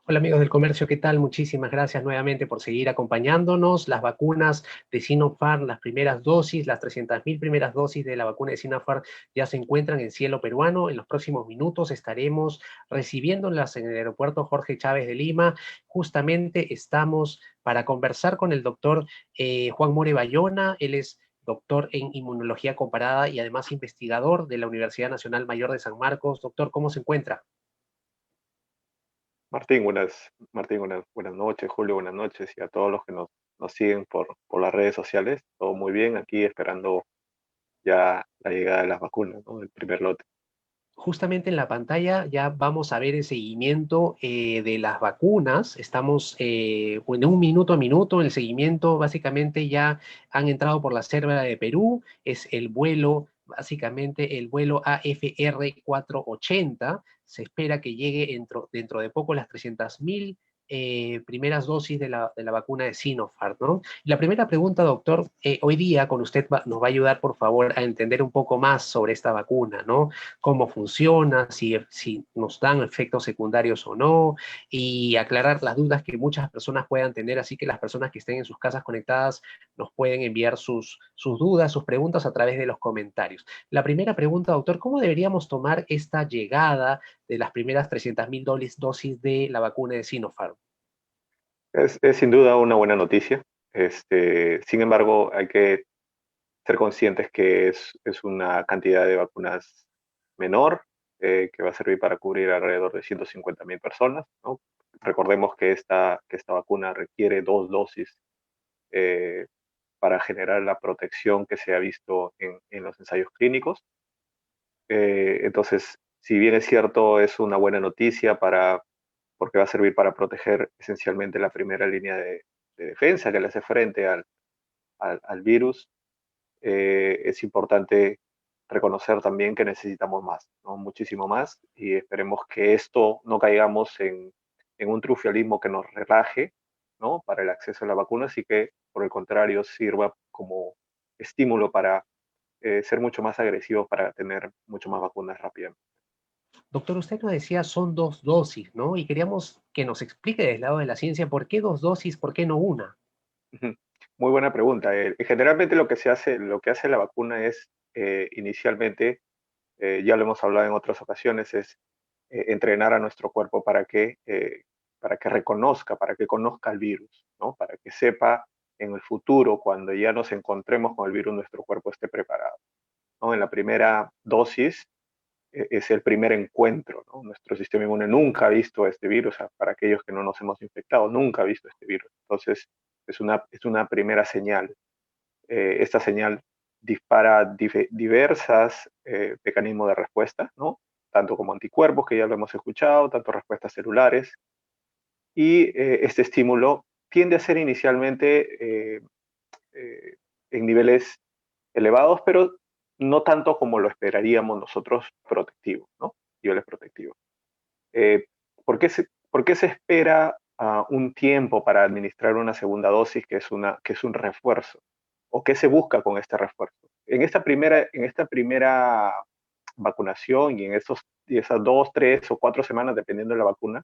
Hola amigos del comercio, ¿qué tal? Muchísimas gracias nuevamente por seguir acompañándonos. Las vacunas de Sinopharm, las primeras dosis, las 300.000 primeras dosis de la vacuna de Sinopharm ya se encuentran en cielo peruano. En los próximos minutos estaremos recibiéndolas en el aeropuerto Jorge Chávez de Lima. Justamente estamos para conversar con el doctor Juan More Bayona. Él es doctor en inmunología comparada y además investigador de la Universidad Nacional Mayor de San Marcos. Doctor, ¿cómo se encuentra? Buenas noches, Julio, buenas noches, y a todos los que nos siguen por las redes sociales. Todo muy bien, aquí esperando ya la llegada de las vacunas, ¿no? El primer lote. Justamente en la pantalla ya vamos a ver el seguimiento de las vacunas. Estamos en un minuto a minuto. El seguimiento básicamente ya han entrado por la selva de Perú. Es el vuelo, básicamente el vuelo AFR 480. Se espera que llegue dentro de poco las 300.000 primeras dosis de la vacuna de Sinopharm, ¿no? La primera pregunta, doctor, hoy día con usted nos va a ayudar, por favor, a entender un poco más sobre esta vacuna, ¿no? Cómo funciona, si nos dan efectos secundarios o no, y aclarar las dudas que muchas personas puedan tener, así que las personas que estén en sus casas conectadas nos pueden enviar sus dudas, sus preguntas a través de los comentarios. La primera pregunta, doctor, ¿cómo deberíamos tomar esta llegada de las primeras 300.000 dosis de la vacuna de Sinopharm? Es sin duda una buena noticia. Sin embargo, hay que ser conscientes que es una cantidad de vacunas menor, que va a servir para cubrir alrededor de 150.000 personas, ¿no? Recordemos que esta vacuna requiere dos dosis eh, para generar la protección que se ha visto en los ensayos clínicos. Entonces, si bien es cierto, es una buena noticia porque va a servir para proteger esencialmente la primera línea de defensa que le hace frente al virus. Es importante reconocer también que necesitamos más, ¿no? Muchísimo más, y esperemos que esto no caigamos en un triunfalismo que nos relaje, ¿no? Para el acceso a la vacuna, así que por el contrario sirva como estímulo para ser mucho más agresivos para tener mucho más vacunas rápidamente. Doctor, usted nos decía son dos dosis, ¿no? Y queríamos que nos explique desde el lado de la ciencia por qué dos dosis, por qué no una. Ujú. Muy buena pregunta. Generalmente lo que hace la vacuna es inicialmente, ya lo hemos hablado en otras ocasiones, es entrenar a nuestro cuerpo para que reconozca, para que conozca el virus, ¿no? Para que sepa en el futuro, cuando ya nos encontremos con el virus, nuestro cuerpo esté preparado, ¿no? En la primera dosis es el primer encuentro, ¿no? Nuestro sistema inmune nunca ha visto este virus, para aquellos que no nos hemos infectado, nunca ha visto este virus. Entonces, es una primera señal. Esta señal dispara diversas mecanismos de respuesta, ¿no? Tanto como anticuerpos, que ya lo hemos escuchado, tanto respuestas celulares. Y este estímulo tiende a ser inicialmente eh, en niveles elevados, pero no tanto como lo esperaríamos nosotros protectivos, ¿no? Niveles protectivos. Eh, ¿Por qué se espera un tiempo para administrar una segunda dosis que es un refuerzo? ¿O qué se busca con este refuerzo? En esta primera vacunación y y esas 2, 3 o 4 semanas, dependiendo de la vacuna,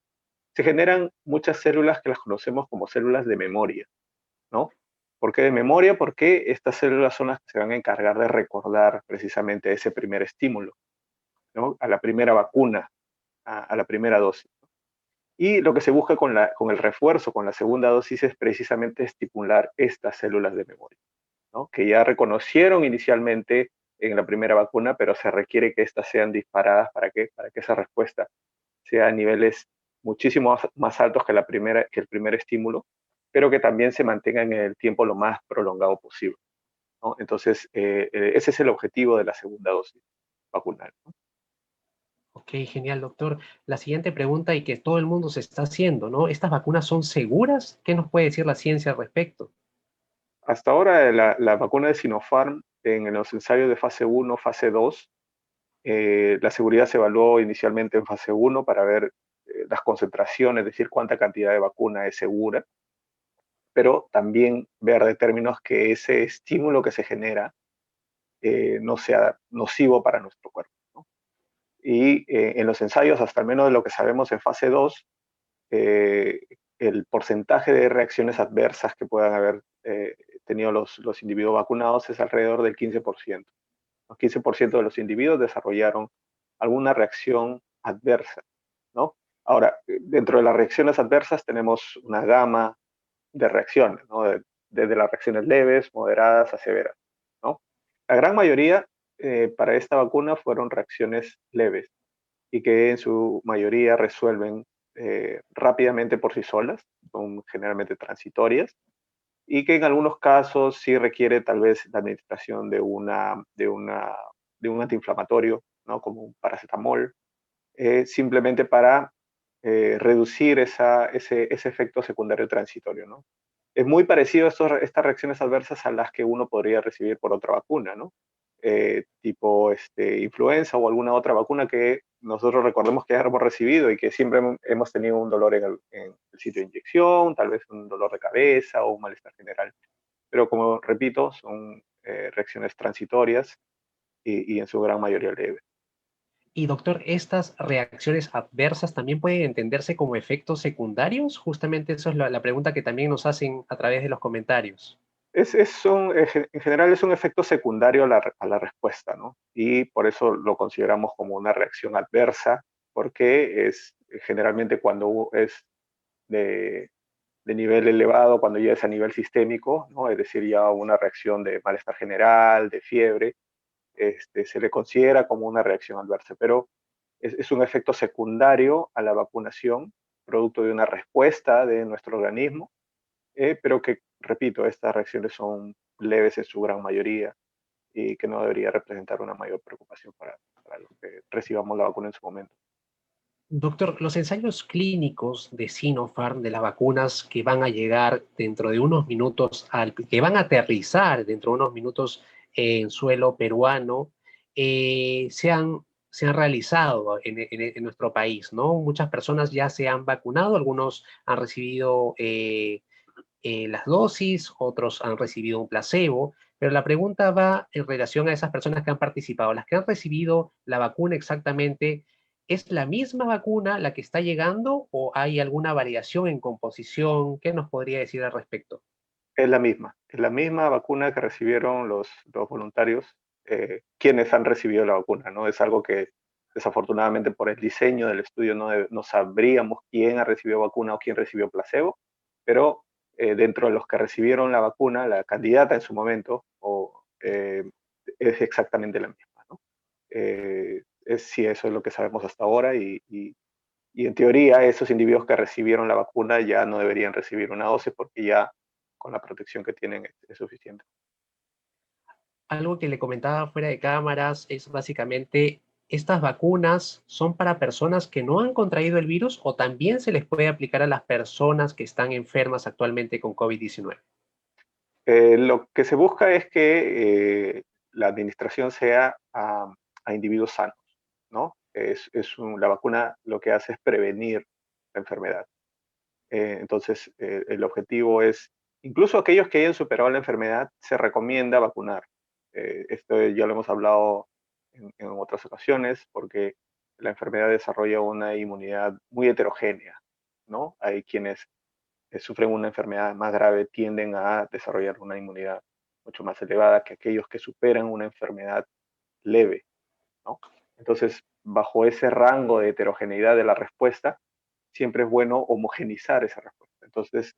se generan muchas células que las conocemos como células de memoria, ¿no? ¿Por qué de memoria? Porque estas células son las que se van a encargar de recordar precisamente ese primer estímulo, ¿no? A la primera vacuna, a la primera dosis. Y lo que se busca con el refuerzo, con la segunda dosis, es precisamente estimular estas células de memoria, ¿no? Que ya reconocieron inicialmente en la primera vacuna, pero se requiere que estas sean disparadas para que esa respuesta sea a niveles muchísimo más altos que el primer estímulo, pero que también se mantengan en el tiempo lo más prolongado posible, ¿no? Entonces, ese es el objetivo de la segunda dosis vacunal, ¿no? Ok, genial, doctor. La siguiente pregunta y que todo el mundo se está haciendo, ¿no? ¿Estas vacunas son seguras? ¿Qué nos puede decir la ciencia al respecto? Hasta ahora, la vacuna de Sinopharm, en los ensayos de fase 1, fase 2, la seguridad se evaluó inicialmente en fase 1 para ver las concentraciones, es decir, cuánta cantidad de vacuna es segura, pero también ver de términos que ese estímulo que se genera no sea nocivo para nuestro cuerpo, ¿no? Y en los ensayos, hasta al menos de lo que sabemos en fase 2, el porcentaje de reacciones adversas que puedan haber tenido los individuos vacunados es alrededor del 15%. Los 15% de los individuos desarrollaron alguna reacción adversa, ¿no? Ahora, dentro de las reacciones adversas tenemos una gama de reacciones, ¿no? Desde las reacciones leves, moderadas a severas, ¿no? La gran mayoría para esta vacuna fueron reacciones leves y que en su mayoría resuelven rápidamente por sí solas, son generalmente transitorias, y que en algunos casos sí requiere tal vez la administración de un antiinflamatorio, ¿no? Como un paracetamol, simplemente para reducir ese efecto secundario transitorio, ¿no? Es muy parecido estas reacciones adversas a las que uno podría recibir por otra vacuna, ¿no? Tipo influenza o alguna otra vacuna que nosotros recordemos que ya hemos recibido y que siempre hemos tenido un dolor en el sitio de inyección, tal vez un dolor de cabeza o un malestar general. Pero como repito, son reacciones transitorias y en su gran mayoría leves. Y doctor, ¿estas reacciones adversas también pueden entenderse como efectos secundarios? Justamente eso es la pregunta que también nos hacen a través de los comentarios. En general es un efecto secundario a la respuesta, ¿no? Y por eso lo consideramos como una reacción adversa, porque es generalmente cuando es de, de nivel elevado, cuando ya es a nivel sistémico, ¿no? Es decir, ya una reacción de malestar general, de fiebre, se le considera como una reacción adversa, pero es un efecto secundario a la vacunación, producto de una respuesta de nuestro organismo, pero que, repito, estas reacciones son leves en su gran mayoría y que no debería representar una mayor preocupación para los que recibamos la vacuna en su momento. Doctor, los ensayos clínicos de Sinopharm, de las vacunas que van a llegar dentro de unos minutos, que van a aterrizar dentro de unos minutos en suelo peruano, se han realizado en nuestro país, ¿no? Muchas personas ya se han vacunado, algunos han recibido las dosis, otros han recibido un placebo, pero la pregunta va en relación a esas personas que han participado. Las que han recibido la vacuna exactamente, ¿es la misma vacuna la que está llegando o hay alguna variación en composición? ¿Qué nos podría decir al respecto? Es la misma vacuna que recibieron los voluntarios, quienes han recibido la vacuna, ¿no? Es algo que desafortunadamente por el diseño del estudio no sabríamos quién ha recibido vacuna o quién recibió placebo, pero dentro de los que recibieron la vacuna, la candidata en su momento es exactamente la misma, ¿no? Sí, eso es lo que sabemos hasta ahora y en teoría esos individuos que recibieron la vacuna ya no deberían recibir una dosis porque ya con la protección que tienen es suficiente. Algo que le comentaba fuera de cámaras es básicamente, ¿estas vacunas son para personas que no han contraído el virus o también se les puede aplicar a las personas que están enfermas actualmente con COVID-19? Lo que se busca es que la administración sea a individuos sanos, ¿no? La vacuna lo que hace es prevenir la enfermedad. Entonces, el objetivo es, incluso aquellos que hayan superado la enfermedad, se recomienda vacunar. Esto ya lo hemos hablado en otras ocasiones, porque la enfermedad desarrolla una inmunidad muy heterogénea, ¿no? Hay quienes sufren una enfermedad más grave tienden a desarrollar una inmunidad mucho más elevada que aquellos que superan una enfermedad leve, ¿no? Entonces, bajo ese rango de heterogeneidad de la respuesta, siempre es bueno homogenizar esa respuesta. Entonces,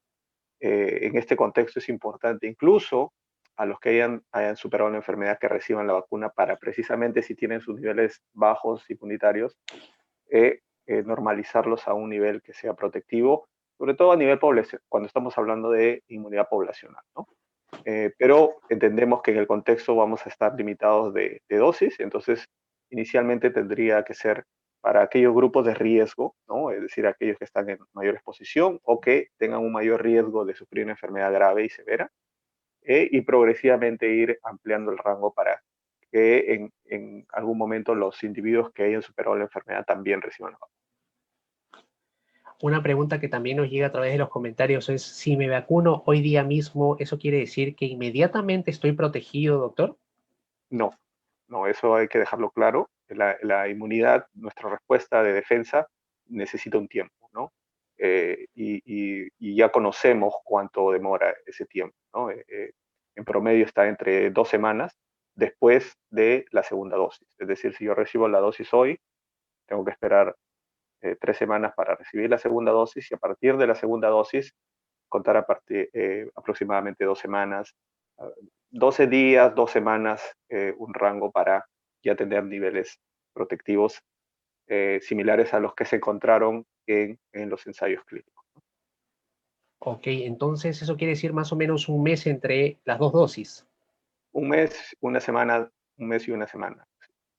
en este contexto es importante, incluso a los que hayan superado la enfermedad, que reciban la vacuna para precisamente si tienen sus niveles bajos inmunitarios, normalizarlos a un nivel que sea protectivo, sobre todo a nivel población, cuando estamos hablando de inmunidad poblacional, ¿no? Pero entendemos que en el contexto vamos a estar limitados de dosis, entonces inicialmente tendría que ser para aquellos grupos de riesgo, ¿no? Es decir, aquellos que están en mayor exposición o que tengan un mayor riesgo de sufrir una enfermedad grave y severa, y progresivamente ir ampliando el rango para que en algún momento los individuos que hayan superado la enfermedad también reciban la vacuna. Una pregunta que también nos llega a través de los comentarios es, si me vacuno hoy día mismo, ¿eso quiere decir que inmediatamente estoy protegido, doctor? No, no, eso hay que dejarlo claro. La inmunidad, nuestra respuesta de defensa, necesita un tiempo, ¿no? y ya conocemos cuánto demora ese tiempo, ¿no? En promedio está entre 2 semanas después de la segunda dosis. Es decir, si yo recibo la dosis hoy, tengo que esperar 3 semanas para recibir la segunda dosis y a partir de la segunda dosis contar aproximadamente 2 semanas, 12 días, 2 semanas, un rango para ya tener niveles protectivos similares a los que se encontraron en los ensayos clínicos. Ok, entonces eso quiere decir más o menos un mes entre las dos dosis. Un mes, una semana, un mes y una semana,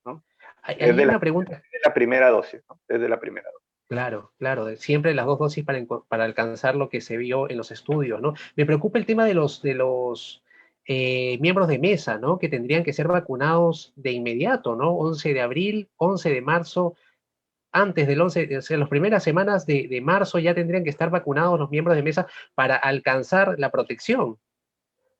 ¿no? Ahí hay una pregunta. Desde la primera dosis, ¿no? Desde la primera dosis. Claro, claro, siempre las dos dosis para alcanzar lo que se vio en los estudios, ¿no? Me preocupa el tema de los miembros de mesa, ¿no? Que tendrían que ser vacunados de inmediato, ¿no? 11 de abril, 11 de marzo, antes del 11, o sea, las primeras semanas de marzo ya tendrían que estar vacunados los miembros de mesa para alcanzar la protección.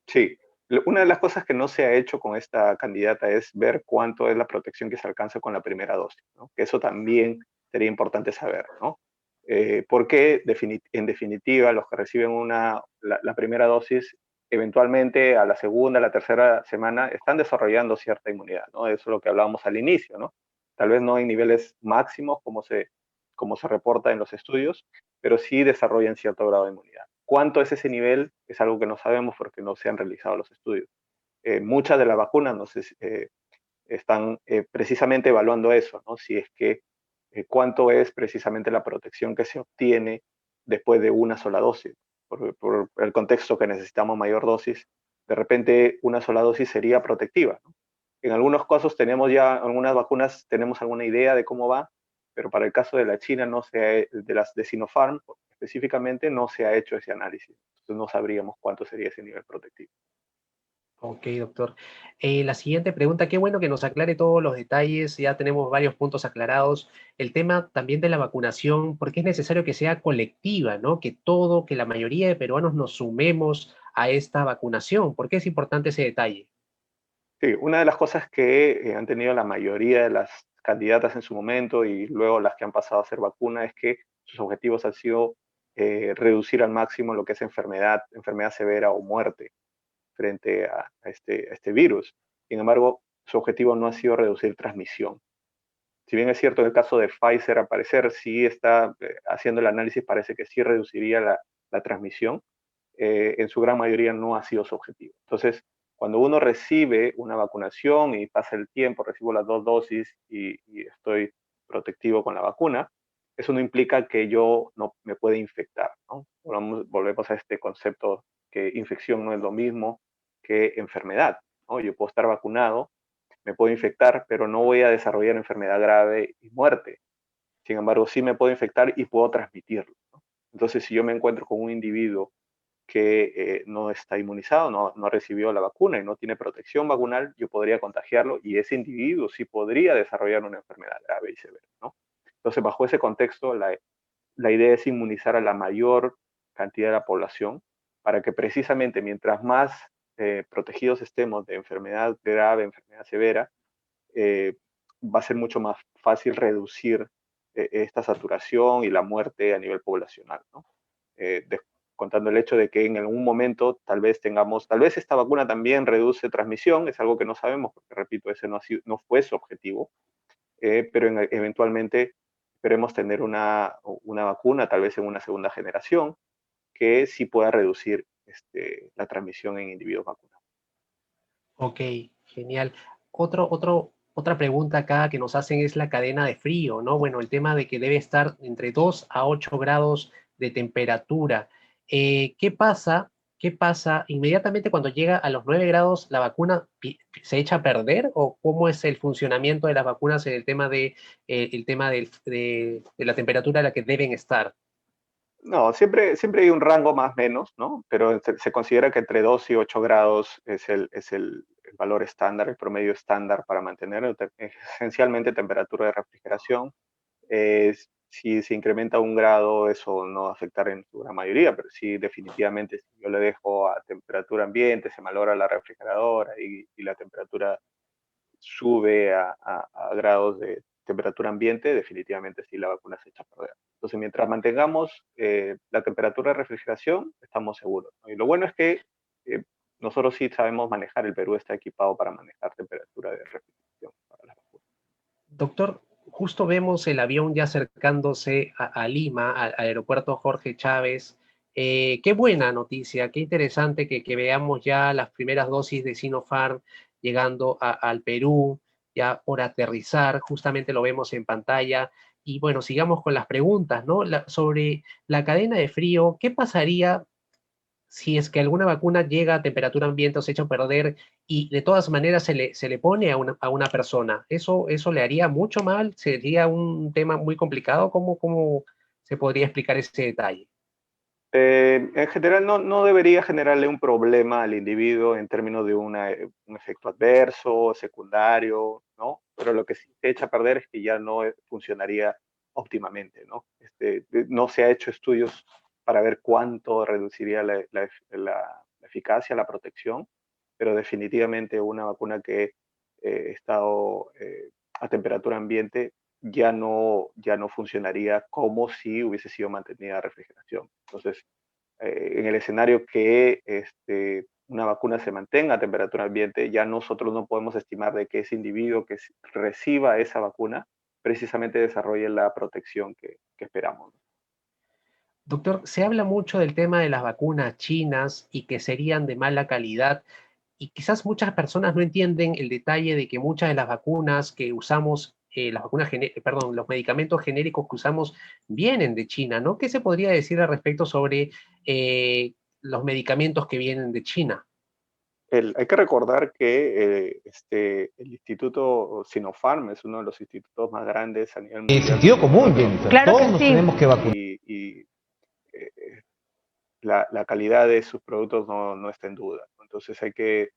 Sí, una de las cosas que no se ha hecho con esta candidata es ver cuánto es la protección que se alcanza con la primera dosis, ¿no? Que eso también sería importante saber, ¿no? Porque en definitiva los que reciben la primera dosis, eventualmente a la segunda, a la tercera semana, están desarrollando cierta inmunidad, ¿no? Eso es lo que hablábamos al inicio, ¿no? Tal vez no en niveles máximos como se reporta en los estudios, pero sí desarrollan cierto grado de inmunidad. ¿Cuánto es ese nivel? Es algo que no sabemos porque no se han realizado los estudios. Muchas de las vacunas no sé, están precisamente evaluando eso, ¿no? Si es que cuánto es precisamente la protección que se obtiene después de una sola dosis. Por el contexto que necesitamos mayor dosis, de repente una sola dosis sería protectiva, ¿no? En algunos casos tenemos ya, algunas vacunas tenemos alguna idea de cómo va, pero para el caso de la China, de las de Sinopharm específicamente, no se ha hecho ese análisis. Entonces no sabríamos cuánto sería ese nivel protectivo. Ok, doctor. La siguiente pregunta, qué bueno que nos aclare todos los detalles, ya tenemos varios puntos aclarados. El tema también de la vacunación, porque es necesario que sea colectiva, ¿no? Que la mayoría de peruanos nos sumemos a esta vacunación. ¿Por qué es importante ese detalle? Sí, una de las cosas que han tenido la mayoría de las candidatas en su momento y luego las que han pasado a ser vacuna es que sus objetivos han sido reducir al máximo lo que es enfermedad severa o muerte frente a este virus. Sin embargo, su objetivo no ha sido reducir transmisión. Si bien es cierto en el caso de Pfizer, al parecer sí está haciendo el análisis, parece que sí reduciría la transmisión, en su gran mayoría no ha sido su objetivo. Entonces, cuando uno recibe una vacunación y pasa el tiempo, recibo las 2 dosis y estoy protectivo con la vacuna, eso no implica que yo no me pueda infectar, ¿no? Volvemos a este concepto que infección no es lo mismo que enfermedad, ¿no? Yo puedo estar vacunado, me puedo infectar, pero no voy a desarrollar enfermedad grave y muerte. Sin embargo, sí me puedo infectar y puedo transmitirlo, ¿no? Entonces, si yo me encuentro con un individuo que no está inmunizado, no recibió la vacuna y no tiene protección vacunal, yo podría contagiarlo y ese individuo sí podría desarrollar una enfermedad grave y severa, ¿no? Entonces, bajo ese contexto, la idea es inmunizar a la mayor cantidad de la población para que precisamente mientras más protegidos estemos de enfermedad grave, enfermedad severa, eh, va a ser mucho más fácil reducir esta saturación y la muerte a nivel poblacional, ¿no? Contando el hecho de que en algún momento tal vez esta vacuna también reduce transmisión, es algo que no sabemos, porque repito, ese no fue su objetivo, pero eventualmente esperemos tener una vacuna, tal vez en una segunda generación, que sí pueda reducir la transmisión en individuos vacunados. Ok, genial. Otra pregunta acá que nos hacen es la cadena de frío, ¿no? Bueno, el tema de que debe estar entre 2 a 8 grados de temperatura. ¿Qué pasa? ¿Qué pasa inmediatamente cuando llega a los 9 grados, la vacuna se echa a perder? ¿O cómo es el funcionamiento de las vacunas en el tema de la temperatura a la que deben estar? No, siempre hay un rango más o menos, ¿no? Pero se considera que entre 2 y 8 grados es el valor estándar, el promedio estándar para mantener esencialmente temperatura de refrigeración. Si se incrementa 1 grado, eso no va a afectar en su gran mayoría, pero sí definitivamente si yo le dejo a temperatura ambiente, se malogra la refrigeradora y la temperatura sube a grados de temperatura ambiente, definitivamente sí la vacuna se echa a perder. Entonces, mientras mantengamos la temperatura de refrigeración, estamos seguros, ¿no? Y lo bueno es que nosotros sí sabemos manejar, el Perú está equipado para manejar temperatura de refrigeración para las vacunas. Doctor, justo vemos el avión ya acercándose a Lima, al aeropuerto Jorge Chávez. Qué buena noticia, qué interesante que veamos ya las primeras dosis de Sinopharm llegando al Perú, ya por aterrizar, justamente lo vemos en pantalla. Y bueno, sigamos con las preguntas, ¿no? Sobre la cadena de frío, ¿qué pasaría si es que alguna vacuna llega a temperatura ambiente o se echa a perder y de todas maneras se le pone a una persona? ¿Eso le haría mucho mal? ¿Sería un tema muy complicado? ¿Cómo se podría explicar ese detalle? En general no debería generarle un problema al individuo en términos de un efecto adverso, secundario, ¿no? Pero lo que sí se echa a perder es que ya no funcionaría óptimamente, ¿no? No se ha hecho estudios para ver cuánto reduciría la eficacia, la protección, pero definitivamente una vacuna que ha estado a temperatura ambiente ya no funcionaría como si hubiese sido mantenida a refrigeración. Entonces, en el escenario que una vacuna se mantenga a temperatura ambiente, ya nosotros no podemos estimar de que ese individuo que reciba esa vacuna precisamente desarrolle la protección que esperamos. Doctor, se habla mucho del tema de las vacunas chinas y que serían de mala calidad. Y quizás muchas personas no entienden el detalle de que muchas de las vacunas que usamos, perdón, los medicamentos genéricos que usamos vienen de China, ¿no? ¿Qué se podría decir al respecto sobre los medicamentos que vienen de China? Hay que recordar que el Instituto Sinopharm es uno de los institutos más grandes a nivel mundial. Sentido común, Jennifer. Claro Todos que nos sí. tenemos que vacunar. Y la calidad de sus productos no está en duda, ¿no? Entonces hay que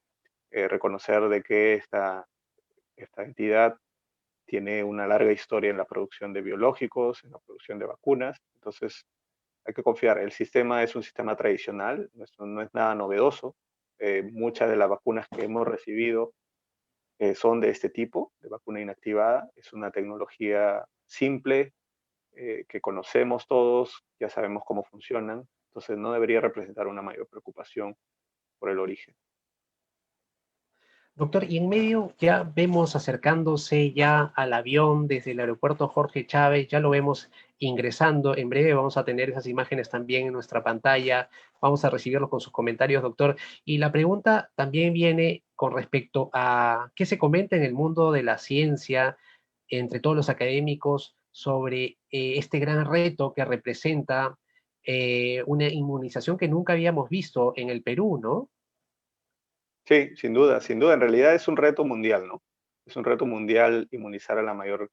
reconocer de que esta entidad tiene una larga historia en la producción de biológicos, en la producción de vacunas. Entonces hay que confiar. El sistema es un sistema tradicional, no es nada novedoso. Muchas de las vacunas que hemos recibido son de este tipo, de vacuna inactivada. Es una tecnología simple, que conocemos todos, ya sabemos cómo funcionan. Entonces no debería representar una mayor preocupación por el origen. Doctor, y en medio ya vemos acercándose ya al avión desde el aeropuerto Jorge Chávez, ya lo vemos ingresando. En breve vamos a tener esas imágenes también en nuestra pantalla. Vamos a recibirlos con sus comentarios, doctor. Y la pregunta también viene con respecto a qué se comenta en el mundo de la ciencia entre todos los académicos sobre este gran reto que representa una inmunización que nunca habíamos visto en el Perú, ¿no? Sí, sin duda, sin duda. En realidad es un reto mundial, ¿no? Es un reto mundial inmunizar a la mayor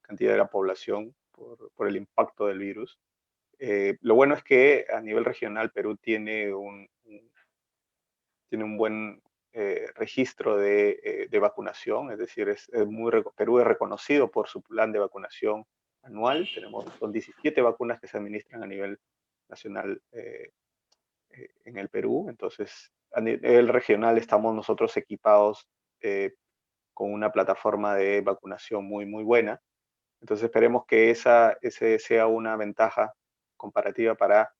cantidad de la población por el impacto del virus. Lo bueno es que a nivel regional Perú tiene tiene un buen registro de vacunación, es decir, Perú es reconocido por su plan de vacunación anual. Son 17 vacunas que se administran a nivel nacional en el Perú. Entonces, a nivel regional estamos nosotros equipados con una plataforma de vacunación muy buena. Entonces, esperemos que ese sea una ventaja comparativa para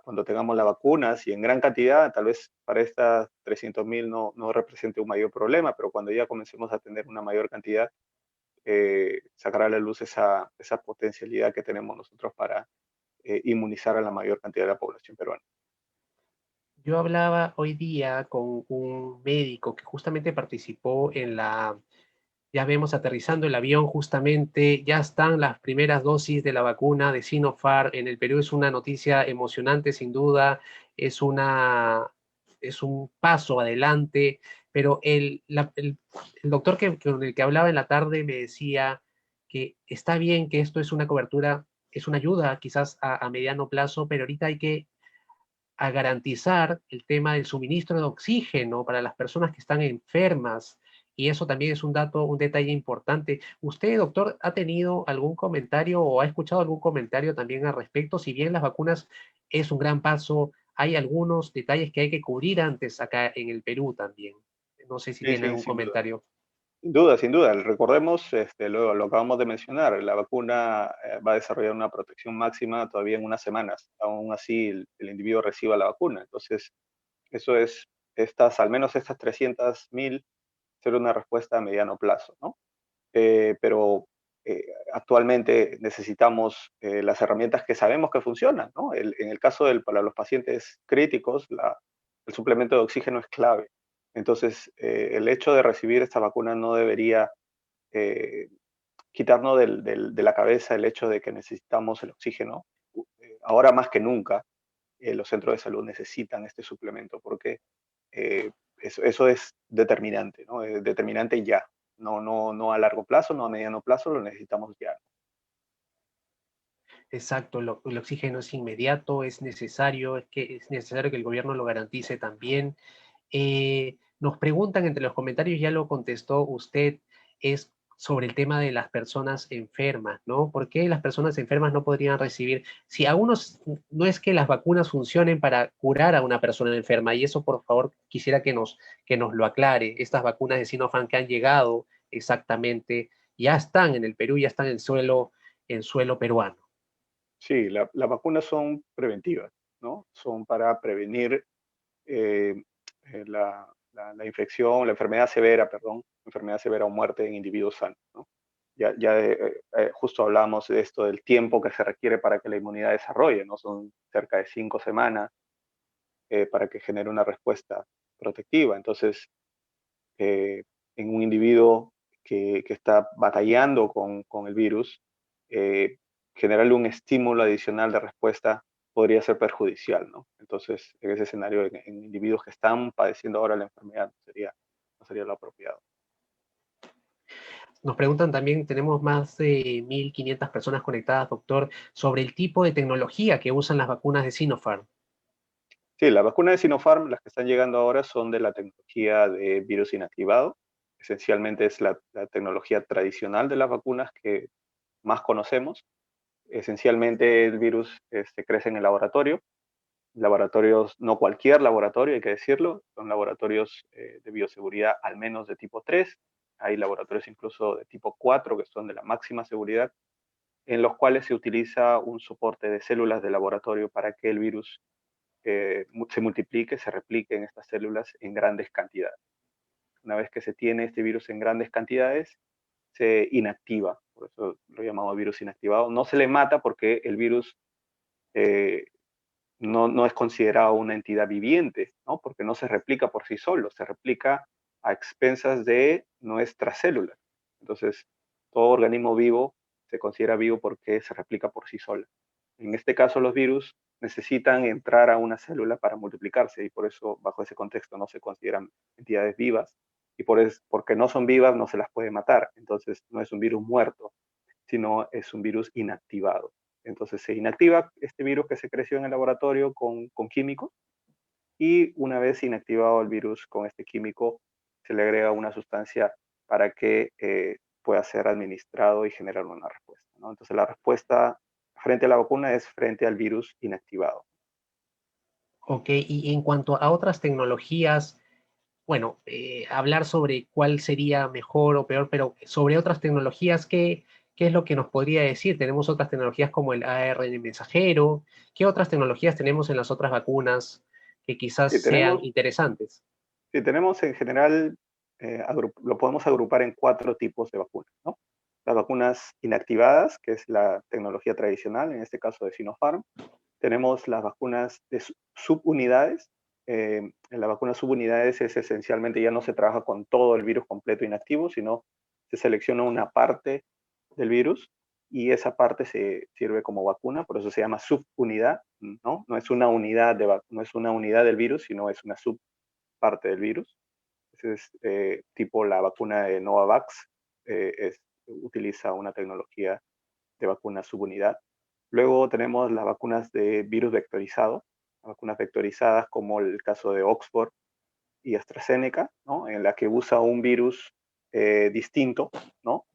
cuando tengamos las vacunas y en gran cantidad. Tal vez para estas 300.000 no represente un mayor problema, pero cuando ya comencemos a tener una mayor cantidad, sacará a la luz esa potencialidad que tenemos nosotros para inmunizar a la mayor cantidad de la población peruana. Yo hablaba hoy día con un médico que justamente participó en ya vemos aterrizando el avión justamente, ya están las primeras dosis de la vacuna de Sinopharm en el Perú. Es una noticia emocionante sin duda, es es un paso adelante, pero el doctor con el que hablaba en la tarde me decía que está bien que esto es una cobertura, es una ayuda quizás a mediano plazo, pero ahorita hay que a garantizar el tema del suministro de oxígeno para las personas que están enfermas. Y eso también es un dato, un detalle importante. ¿Usted, doctor, ha tenido algún comentario o ha escuchado algún comentario también al respecto? Si bien las vacunas es un gran paso, hay algunos detalles que hay que cubrir antes acá en el Perú también. No sé si Sí, tiene sí, algún sin duda. comentario. Sin duda, sin duda. Recordemos, lo acabamos de mencionar, la vacuna va a desarrollar una protección máxima todavía en unas semanas. Aún así, el individuo reciba la vacuna. Entonces, eso es, al menos estas 300.000, ser una respuesta a mediano plazo, ¿no? Pero actualmente necesitamos las herramientas que sabemos que funcionan, ¿no? En el caso para los pacientes críticos, el suplemento de oxígeno es clave. Entonces, el hecho de recibir esta vacuna no debería eh, quitarnos de la cabeza el hecho de que necesitamos el oxígeno. Ahora más que nunca, los centros de salud necesitan este suplemento porque eso es determinante, ¿no? Es determinante ya. No, no, no a largo plazo, no a mediano plazo, lo necesitamos ya. Exacto, el oxígeno es inmediato, es necesario que el gobierno lo garantice también. Nos preguntan entre los comentarios, ya lo contestó usted, es sobre el tema de las personas enfermas, ¿no? ¿Por qué las personas enfermas no podrían recibir? Si a unos, no es que las vacunas funcionen para curar a una persona enferma, y eso por favor quisiera que nos lo aclare. Estas vacunas de Sinopharm que han llegado exactamente, ya están en el Perú, ya están en suelo peruano. Sí, las vacunas son preventivas, ¿no? Son para prevenir eh, la infección, la enfermedad severa, perdón, enfermedad severa o muerte en individuos sanos, ¿no? Ya justo hablamos de esto, del tiempo que se requiere para que la inmunidad desarrolle, ¿no? Son cerca de 5 semanas para que genere una respuesta protectiva. Entonces, eh, en un individuo que está batallando con el virus, eh, generarle un estímulo adicional de respuesta podría ser perjudicial, ¿no? Entonces, en ese escenario, en individuos que están padeciendo ahora la enfermedad, no sería lo apropiado. Nos preguntan también, tenemos más de 1.500 personas conectadas, doctor, sobre el tipo de tecnología que usan las vacunas de Sinopharm. Sí, las vacunas de Sinopharm, las que están llegando ahora, son de la tecnología de virus inactivado. Esencialmente es la tecnología tradicional de las vacunas que más conocemos. Esencialmente el virus crece en el laboratorio. Laboratorios, no cualquier laboratorio, hay que decirlo, son laboratorios de bioseguridad al menos de tipo 3. Hay laboratorios incluso de tipo 4 que son de la máxima seguridad, en los cuales se utiliza un soporte de células de laboratorio para que el virus se multiplique, se replique en estas células en grandes cantidades. Una vez que se tiene este virus en grandes cantidades, se inactiva, por eso lo llamamos virus inactivado. No se le mata porque el virus eh, no es considerado una entidad viviente, ¿no? Porque no se replica por sí solo, se replica a expensas de nuestras células. Entonces, todo organismo vivo se considera vivo porque se replica por sí solo. En este caso, los virus necesitan entrar a una célula para multiplicarse y por eso, bajo ese contexto, no se consideran entidades vivas y porque no son vivas no se las puede matar. Entonces, no es un virus muerto, sino es un virus inactivado. Entonces se inactiva este virus que se creció en el laboratorio con químicos y una vez inactivado el virus con este químico, se le agrega una sustancia para que pueda ser administrado y generar una respuesta, ¿no? Entonces la respuesta frente a la vacuna es frente al virus inactivado. Ok, y en cuanto a otras tecnologías, bueno, hablar sobre cuál sería mejor o peor, pero sobre otras tecnologías, ¿qué es lo que nos podría decir? Tenemos otras tecnologías como el ARN mensajero. ¿Qué otras tecnologías tenemos en las otras vacunas que quizás Si sean tenemos, interesantes? si tenemos en general, lo podemos agrupar en 4 tipos de vacunas, ¿no? Las vacunas inactivadas, que es la tecnología tradicional, en este caso de Sinopharm. Tenemos las vacunas de subunidades. En la vacuna subunidades es esencialmente ya no se trabaja con todo el virus completo inactivo, sino se selecciona una parte del virus y esa parte se sirve como vacuna, por eso se llama subunidad, ¿no? No es una unidad, no es una unidad del virus, sino es una subparte del virus. Ese es tipo la vacuna de Novavax, utiliza una tecnología de vacuna subunidad. Luego tenemos las vacunas de virus vectorizado, vacunas vectorizadas como el caso de Oxford y AstraZeneca, ¿no? En la que usa un virus distinto, ¿no?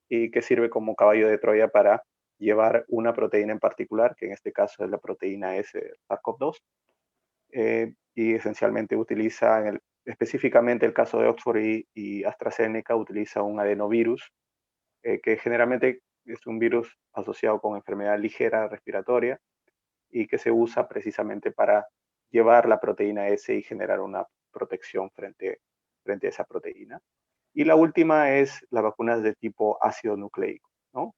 Y que sirve como caballo de Troya para llevar una proteína en particular, que en este caso es la proteína S, SARS-CoV-2, y esencialmente utiliza específicamente el caso de Oxford y AstraZeneca utiliza un adenovirus, que generalmente es un virus asociado con enfermedad ligera respiratoria y que se usa precisamente para llevar la proteína S y generar una protección frente a esa proteína. Y la última es las vacunas de tipo ácido nucleico, ¿no?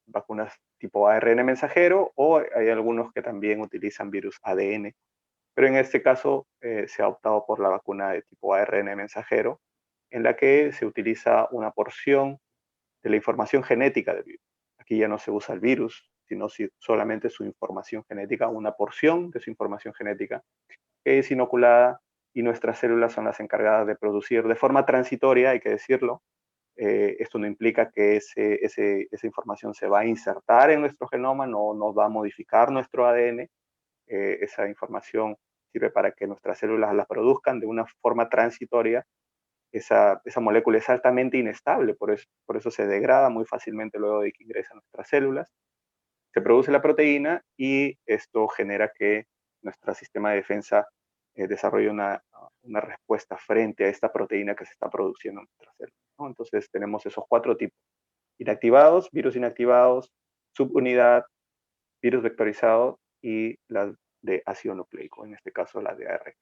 Vacunas tipo ARN mensajero, o hay algunos que también utilizan virus ADN, pero en este caso se ha optado por la vacuna de tipo ARN mensajero, en la que se utiliza una porción de la información genética del virus. Aquí ya no se usa el virus, sino solamente su información genética, una porción de su información genética que es inoculada, y nuestras células son las encargadas de producir de forma transitoria, hay que decirlo. Esto no implica que esa información se va a insertar en nuestro genoma, no nos va a modificar nuestro ADN. Esa información sirve para que nuestras células la produzcan de una forma transitoria. Esa molécula es altamente inestable, por eso se degrada muy fácilmente luego de que ingresa a nuestras células. Se produce la proteína y esto genera que nuestro sistema de defensa desarrolle una respuesta frente a esta proteína que se está produciendo en nuestras células, ¿no? Entonces tenemos esos 4 tipos: inactivados, virus inactivados, subunidad, virus vectorizado y las de ácido nucleico, en este caso la de ARN.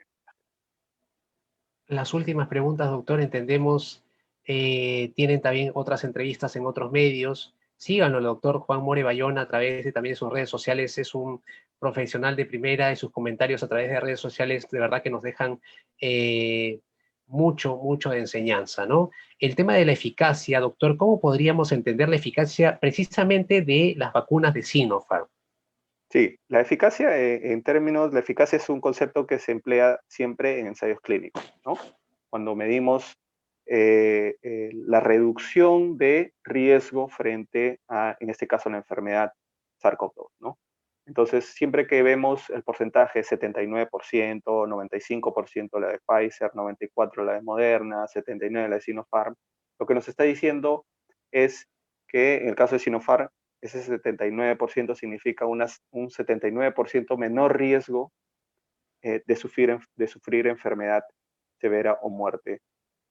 Las últimas preguntas, doctor, entendemos, tienen también otras entrevistas en otros medios. Síganlo, el doctor Juan More Bayona, a través de también de sus redes sociales. Es un profesional de primera, y sus comentarios a través de redes sociales de verdad que nos dejan mucho, mucho de enseñanza, ¿no? El tema de la eficacia, doctor, ¿cómo podríamos entender la eficacia precisamente de las vacunas de Sinopharm? Sí, la eficacia, en términos, la eficacia es un concepto que se emplea siempre en ensayos clínicos, ¿no? Cuando medimos la reducción de riesgo frente a, en este caso, la enfermedad SARS-CoV-2, ¿no? Entonces, siempre que vemos el porcentaje 79%, 95% la de Pfizer, 94% la de Moderna, 79% la de Sinopharm, lo que nos está diciendo es que en el caso de Sinopharm, ese 79% significa un 79% menor riesgo de sufrir enfermedad severa o muerte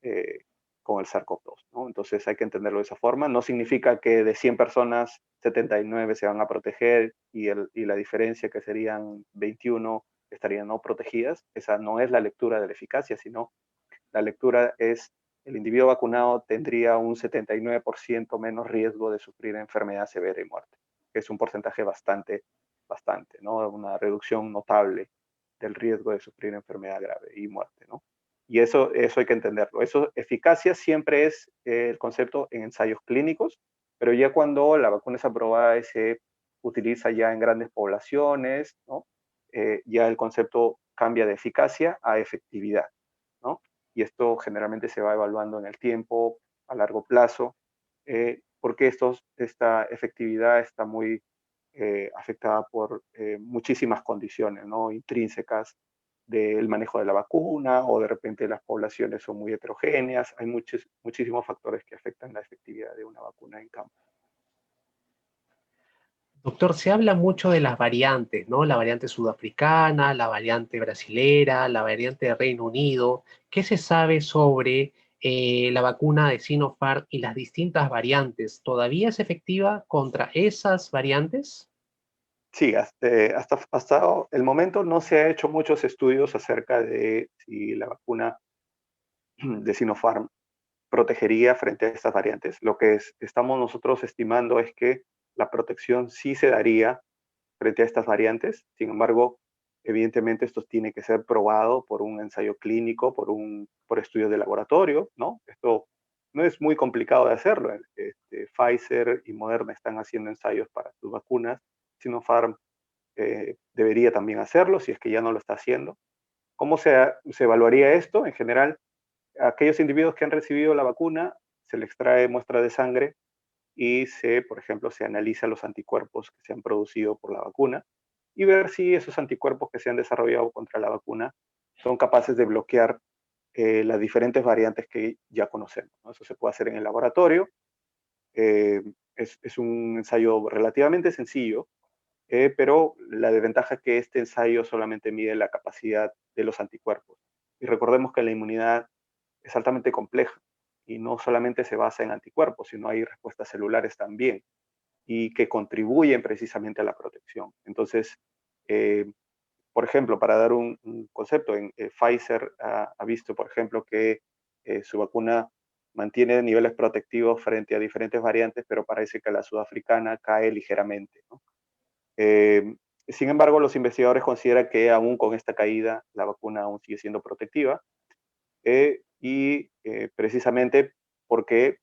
eh, con el SARS-CoV-2, ¿no? Entonces hay que entenderlo de esa forma. No significa que de 100 personas, 79 se van a proteger y la diferencia, que serían 21, estarían no protegidas. Esa no es la lectura de la eficacia, sino la lectura es: el individuo vacunado tendría un 79% menos riesgo de sufrir enfermedad severa y muerte, que es un porcentaje bastante, ¿no? Una reducción notable del riesgo de sufrir enfermedad grave y muerte, ¿no? Y eso hay que entenderlo. Eficacia siempre es el concepto en ensayos clínicos, pero ya cuando la vacuna es aprobada y se utiliza ya en grandes poblaciones, ¿no? Ya el concepto cambia de eficacia a efectividad, ¿no? Y esto generalmente se va evaluando en el tiempo, a largo plazo, porque esta efectividad está muy afectada por muchísimas condiciones, ¿no? Intrínsecas del manejo de la vacuna, o de repente las poblaciones son muy heterogéneas. Hay muchísimos factores que afectan la efectividad de una vacuna en campo. Doctor, se habla mucho de las variantes, ¿no? La variante sudafricana, la variante brasilera, la variante de Reino Unido. ¿Qué se sabe sobre la vacuna de Sinopharm y las distintas variantes? ¿Todavía es efectiva contra esas variantes? Sí, hasta el momento no se ha hecho muchos estudios acerca de si la vacuna de Sinopharm protegería frente a estas variantes. Lo que estamos nosotros estimando es que la protección sí se daría frente a estas variantes. Sin embargo, evidentemente esto tiene que ser probado por un ensayo clínico, por estudios de laboratorio, ¿no? Esto no es muy complicado de hacerlo. Pfizer y Moderna están haciendo ensayos para sus vacunas. Sinopharm debería también hacerlo, si es que ya no lo está haciendo. ¿Cómo se evaluaría esto? En general, a aquellos individuos que han recibido la vacuna, se les extrae muestra de sangre y por ejemplo, se analiza los anticuerpos que se han producido por la vacuna, y ver si esos anticuerpos que se han desarrollado contra la vacuna son capaces de bloquear las diferentes variantes que ya conocemos, ¿no? Eso se puede hacer en el laboratorio. eh, es un ensayo relativamente sencillo, pero la desventaja es que este ensayo solamente mide la capacidad de los anticuerpos. Y recordemos que la inmunidad es altamente compleja y no solamente se basa en anticuerpos, sino hay respuestas celulares también y que contribuyen precisamente a la protección. Entonces, eh, por ejemplo, para dar un concepto, Pfizer ha visto, por ejemplo, que su vacuna mantiene niveles protectivos frente a diferentes variantes, pero parece que la sudafricana cae ligeramente, ¿no? Eh, Sin embargo, los investigadores consideran que aún con esta caída, la vacuna aún sigue siendo protectiva precisamente porque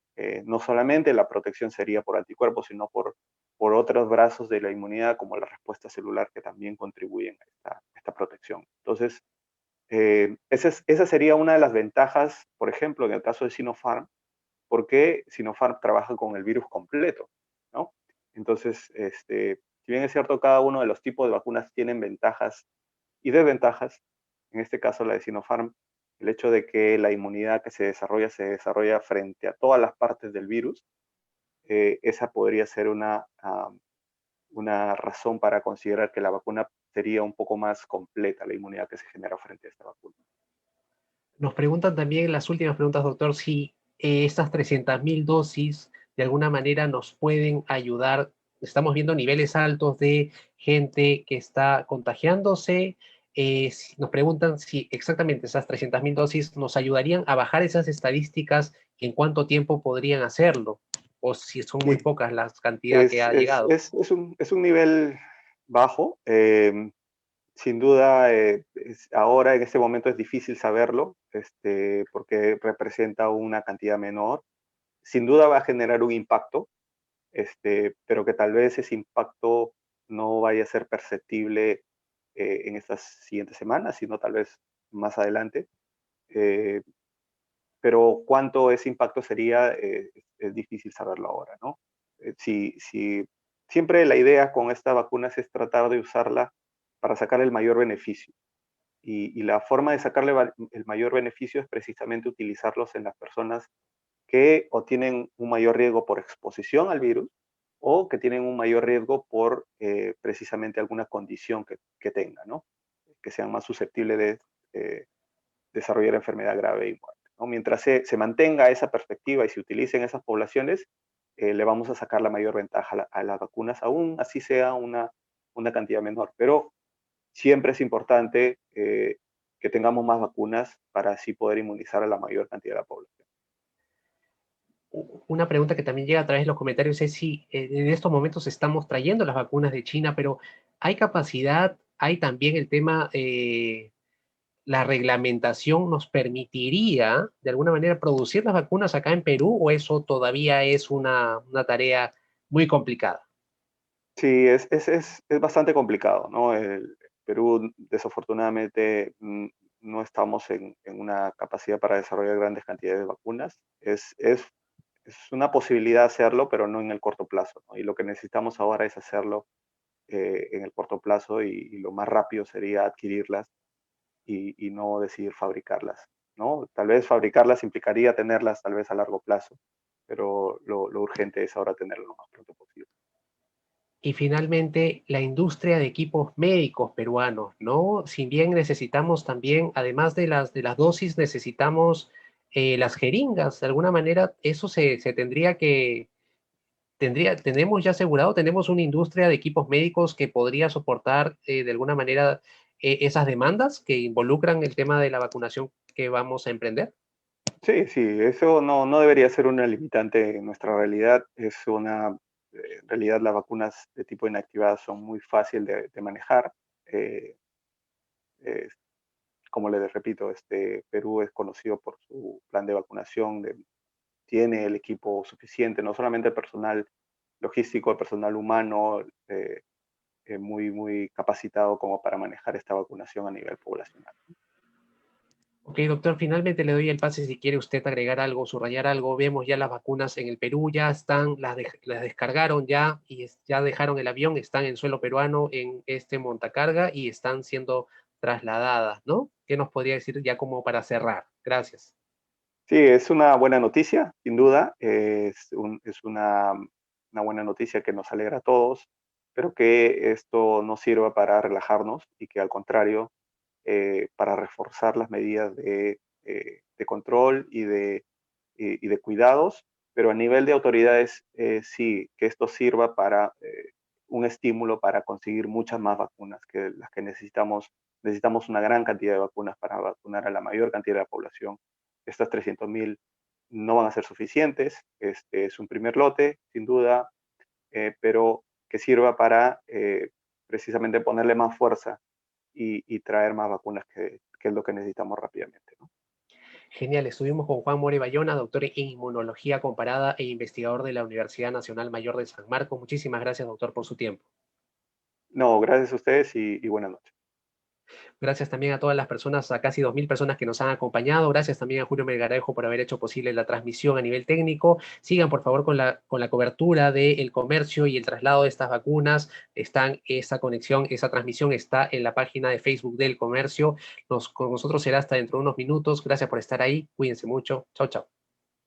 no solamente la protección sería por anticuerpos, sino por otros brazos de la inmunidad, como la respuesta celular, que también contribuyen a esta protección. Entonces, esa sería una de las ventajas, por ejemplo, en el caso de Sinopharm, porque Sinopharm trabaja con el virus completo, ¿no? Entonces, si bien es cierto, cada uno de los tipos de vacunas tienen ventajas y desventajas, en este caso la de Sinopharm, el hecho de que la inmunidad que se desarrolla frente a todas las partes del virus, esa podría ser una razón para considerar que la vacuna sería un poco más completa, la inmunidad que se genera frente a esta vacuna. Nos preguntan también en las últimas preguntas, doctor, si estas 300.000 dosis de alguna manera nos pueden ayudar. Estamos viendo niveles altos de gente que está contagiándose. Nos preguntan si exactamente esas 300.000 dosis nos ayudarían a bajar esas estadísticas y en cuánto tiempo podrían hacerlo, o si son muy Sí, pocas las cantidades que ha llegado. es un nivel bajo. Sin duda, ahora en este momento es difícil saberlo, porque representa una cantidad menor. Sin duda va a generar un impacto, pero que tal vez ese impacto no vaya a ser perceptible en estas siguientes semanas, sino tal vez más adelante. Eh, pero cuánto ese impacto sería, es difícil saberlo ahora, ¿no? Siempre la idea con esta vacuna es tratar de usarla para sacar el mayor beneficio. Y la forma de sacarle el mayor beneficio es precisamente utilizarlos en las personas que o tienen un mayor riesgo por exposición al virus o que tienen un mayor riesgo por precisamente alguna condición que tengan, ¿no? Que sean más susceptibles de desarrollar enfermedad grave y muerte, ¿no? Mientras se mantenga esa perspectiva y se utilicen esas poblaciones, le vamos a sacar la mayor ventaja a las vacunas, aún así sea una cantidad menor. Pero siempre es importante que tengamos más vacunas para así poder inmunizar a la mayor cantidad de la población. Una pregunta que también llega a través de los comentarios es si en estos momentos estamos trayendo las vacunas de China, pero ¿hay capacidad? ¿Hay también el tema, la reglamentación nos permitiría de alguna manera producir las vacunas acá en Perú o eso todavía es una tarea muy complicada? Sí, es bastante complicado, ¿no? El Perú, desafortunadamente, no estamos en una capacidad para desarrollar grandes cantidades de vacunas. Es una posibilidad hacerlo, pero no en el corto plazo, ¿no? Y lo que necesitamos ahora es hacerlo en el corto plazo y lo más rápido sería adquirirlas y no decidir fabricarlas, ¿no? Tal vez fabricarlas implicaría tenerlas tal vez a largo plazo, pero lo urgente es ahora tenerlo lo más pronto posible. Y finalmente, la industria de equipos médicos peruanos, ¿no? Si bien necesitamos también, además de las dosis, necesitamos las jeringas. De alguna manera, eso se tendría que, tenemos ya asegurado, tenemos una industria de equipos médicos que podría soportar de alguna manera esas demandas que involucran el tema de la vacunación que vamos a emprender. Sí, sí, eso no debería ser una limitante en nuestra realidad. En realidad las vacunas de tipo inactivada son muy fácil de manejar. Eh, eh, Como les repito, Perú es conocido por su plan de vacunación, tiene el equipo suficiente, no solamente el personal logístico, el personal humano, muy capacitado como para manejar esta vacunación a nivel poblacional. Ok, doctor, finalmente le doy el pase si quiere usted agregar algo, subrayar algo. Vemos ya las vacunas en el Perú, ya están, las descargaron ya y ya dejaron el avión, están en suelo peruano en este montacarga y están siendo trasladadas, ¿no? ¿Qué nos podría decir ya como para cerrar? Gracias. Sí, es una buena noticia, sin duda. Es una buena noticia que nos alegra a todos, pero que esto no sirva para relajarnos y que al contrario para reforzar las medidas de control y de cuidados, pero a nivel de autoridades, sí, que esto sirva para un estímulo para conseguir muchas más vacunas que las que necesitamos. Necesitamos una gran cantidad de vacunas para vacunar a la mayor cantidad de la población. Estas 300.000 no van a ser suficientes. Este es un primer lote, sin duda, pero que sirva para precisamente ponerle más fuerza y traer más vacunas, que es lo que necesitamos rápidamente, ¿no? Genial, estuvimos con Juan More Bayona, doctor en inmunología comparada e investigador de la Universidad Nacional Mayor de San Marcos. Muchísimas gracias, doctor, por su tiempo. No, gracias a ustedes y buenas noches. Gracias también a todas las personas, a casi 2.000 personas que nos han acompañado. Gracias también a Julio Melgarejo por haber hecho posible la transmisión a nivel técnico. Sigan, por favor, con la cobertura del comercio y el traslado de estas vacunas. Esta conexión, esa transmisión está en la página de Facebook del comercio. Con nosotros será hasta dentro de unos minutos. Gracias por estar ahí. Cuídense mucho. Chao, chao.